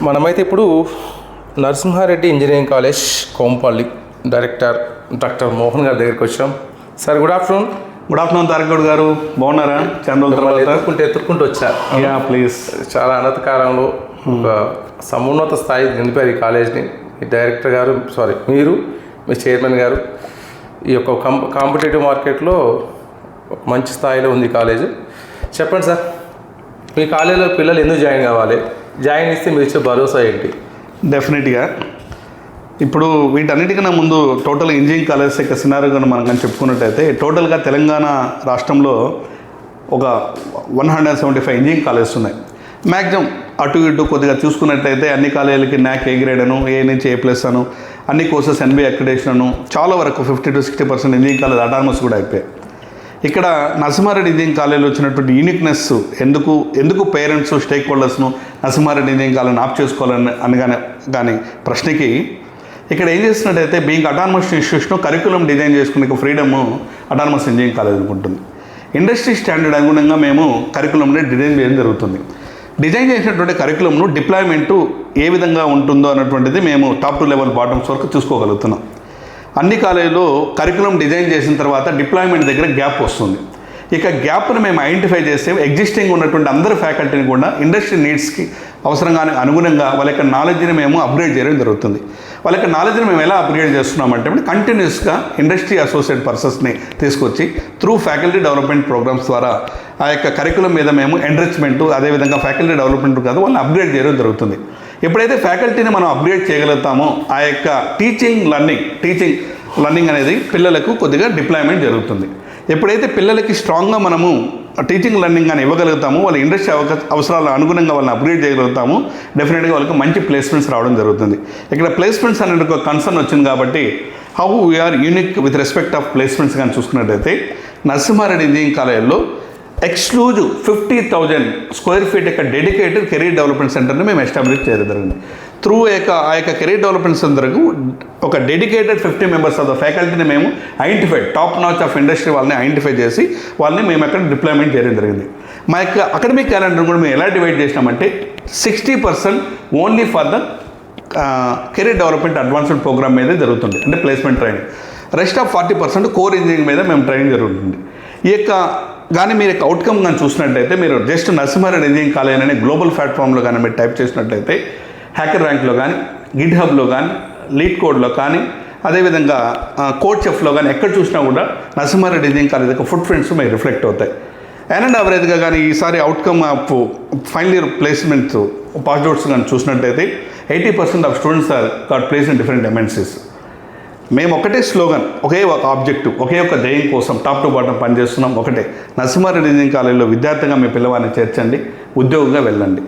మనమైతే ఇప్పుడు Narasimha Reddy engineering college Kompally director doctor Mohan గారి దగ్గరికి వచ్చాం. Sir good afternoon. Good afternoon Taraka Goud గారు, బాగున్నారా? ఎత్తుకుంటూ వచ్చా. ప్లీజ్. చాలా అనతికాలంలో ఒక సమున్నత స్థాయి నిలిపారు ఈ కాలేజ్ని. ఈ డైరెక్టర్ గారు మీరు మీ చైర్మన్ గారు ఈ యొక్క కాంపిటేటివ్ మార్కెట్లో మంచి స్థాయిలో ఉంది కాలేజ్. చెప్పండి సార్, మీ కాలేజీలో పిల్లలు ఎందుకు జాయిన్ కావాలి? జాయిన్ ఇస్తే మీరు ఇచ్చే భరోసా ఏంటి? డెఫినెట్గా ఇప్పుడు వీటన్నిటికన్నా ముందు టోటల్ ఇంజనీరింగ్ కాలేజ్ యొక్క సినారియో మనం కానీ చెప్పుకున్నట్టయితే టోటల్గా తెలంగాణ రాష్ట్రంలో ఒక 175 ఇంజనీరింగ్ కాలేజెస్ ఉన్నాయి. మ్యాక్సిమం అటు ఇటు కొద్దిగా చూసుకున్నట్టయితే అన్ని కాలేజీలకి NAC A grade Anu, A నుంచి A+ అను, అన్ని కోర్సెస్ NBA అక్రిడేషన్ అను, చాలా వరకు 50 to 60% ఇంజనీరింగ్ కాలేజ్ అటానమస్ కూడా అయిపోయాయి. ఇక్కడ నరసింహారెడ్డి ఇంజనీరింగ్ కాలేజీలో వచ్చినటువంటి యూనిక్నెస్ ఎందుకు పేరెంట్స్ స్టేక్ హోల్డర్స్ను నరసింహారెడ్డి ఇంజనీరింగ్ కాలేజీని ఆప్ చేసుకోవాలని కానీ ప్రశ్నకి ఇక్కడ ఏం చేస్తున్నట్టయితే being autonomous institution curriculum design చేసుకునే ఫ్రీడమ్ అటానమస్ ఇంజనీరింగ్ కాలేజ్ అనుకుంటుంది. ఇండస్ట్రీ స్టాండర్డ్ అనుగుణంగా మేము కరికులంని డిజైన్ చేయడం జరుగుతుంది. డిజైన్ చేసినటువంటి కరికులంను డిప్లాయ్మెంటు ఏ విధంగా ఉంటుందో అన్నటువంటిది మేము టాప్ 2 లెవెల్ బాటమ్స్ వరకు చూసుకోగలుగుతున్నాం. అన్ని కాలేజీలో కరికులం డిజైన్ చేసిన తర్వాత డిప్లాయ్మెంట్ దగ్గర గ్యాప్ వస్తుంది. ఇక గ్యాప్ను మేము ఐడెంటిఫై చేస్తే ఎగ్జిస్టింగ్ ఉన్నటువంటి అందరి ఫ్యాకల్టీని కూడా ఇండస్ట్రీ నీడ్స్కి అవసరంగా అనుగుణంగా వాళ్ళ యొక్క నాలెడ్జ్ని మేము అప్గ్రేడ్ చేయడం జరుగుతుంది. వాళ్ళ యొక్క నాలెడ్జ్ని మేము ఎలా అప్గ్రేడ్ చేస్తున్నామంటే కంటిన్యూస్గా ఇండస్ట్రీ అసోసియేట్ పర్సన్స్ని తీసుకొచ్చి త్రూ ఫ్యాకల్టీ డెవలప్మెంట్ ప్రోగ్రామ్స్ ద్వారా ఆ యొక్క కరికులం మీద మేము ఎన్రిచ్మెంటు అదేవిధంగా ఫ్యాకల్టీ డెవలప్మెంట్ కాదు వాళ్ళని అప్గ్రేడ్ చేయడం జరుగుతుంది. ఎప్పుడైతే ఫ్యాకల్టీని మనం అప్గ్రేడ్ చేయగలుగుతామో ఆ యొక్క టీచింగ్ లర్నింగ్ అనేది పిల్లలకు కొద్దిగా డిప్లాయ్మెంట్ జరుగుతుంది. ఎప్పుడైతే పిల్లలకి స్ట్రాంగ్గా మనము టీచింగ్ లర్నింగ్ కానీ ఇవ్వగలుగుతామో వాళ్ళ ఇండస్ట్రీ అవసరాల అనుగుణంగా వాళ్ళని అప్గ్రేడ్ చేయగలుగుతాము. డెఫినెట్గా వాళ్ళకి మంచి ప్లేస్మెంట్స్ రావడం జరుగుతుంది. ఇక్కడ ప్లేస్మెంట్స్ అనేది ఒక కన్సర్న్ వచ్చింది కాబట్టి how we are unique with respect of placements కానీ చూసుకున్నట్టయితే నరసింహారెడ్డి ఇంజనీరింగ్ కాలేజీలో ఎక్స్క్లూజివ్ 50,000 స్క్వేర్ ఫీట్ యొక్క డెడికేటెడ్ కెరీర్ డెవలప్మెంట్ సెంటర్ని మేము ఎస్టాబ్లిష్ చేయడం జరిగింది. త్రూ ఆ యొక్క కెరీర్ డెవలప్మెంట్ సెంటర్కు ఒక డెడికేటెడ్ 50 మెంబర్స్ ఆఫ్ ద ఫ్యాకల్టీని మేము identify top notch of industry వాళ్ళని ఐడెంటిఫై చేసి వాళ్ళని మేము అక్కడ డిప్లాయ్మెంట్ చేయడం జరిగింది. మా యొక్క అకాడమిక్ క్యాలెండర్ కూడా మేము ఎలా డివైడ్ చేసినామంటే 60% only for the career development advanced program మీద జరుగుతుంది, అంటే placement training. Rest of 40% core engineering మీద మేము ట్రైనింగ్ జరుగుతుంది. ఈ యొక్క కానీ మీరు యొక్క అవుట్కమ్ కానీ చూసినట్టయితే మీరు జస్ట్ నరసింహారెడ్డి ఇంజనీరింగ్ కాలేజ్ అనే గ్లోబల్ ప్లాట్ఫామ్లో కానీ మీరు టైప్ చేసినట్లయితే హ్యాకర్ ర్యాంక్లో కానీ గిట్హబ్లో కానీ లీడ్ కోడ్లో కానీ అదేవిధంగా కోడ్ చెఫ్లో కానీ ఎక్కడ చూసినా కూడా నరసింహారెడ్డి ఇంజనీరింగ్ కాలేజ్ యొక్క ఫుట్ ప్రింట్స్ మీకు రిఫ్లెక్ట్ అవుతాయి. అండ్ యావరేజ్గా కానీ ఈసారి outcome of final year placements pass outs కానీ చూసినట్టయితే 80% of students are got place in different MNCs. మేము ఒకటే స్లోగన్, ఒకే ఒక ఆబ్జెక్టివ్, ఒకే ఒక ధ్యేయం కోసం టాప్ టు బాటం పనిచేస్తున్నాం. ఒకటే, నరసింహారెడ్డి ఇంజనీరింగ్ కాలేజీలో విద్యార్థిగా మీ పిల్లవాడిని చేర్చండి, ఉద్యోగంగా వెళ్ళండి.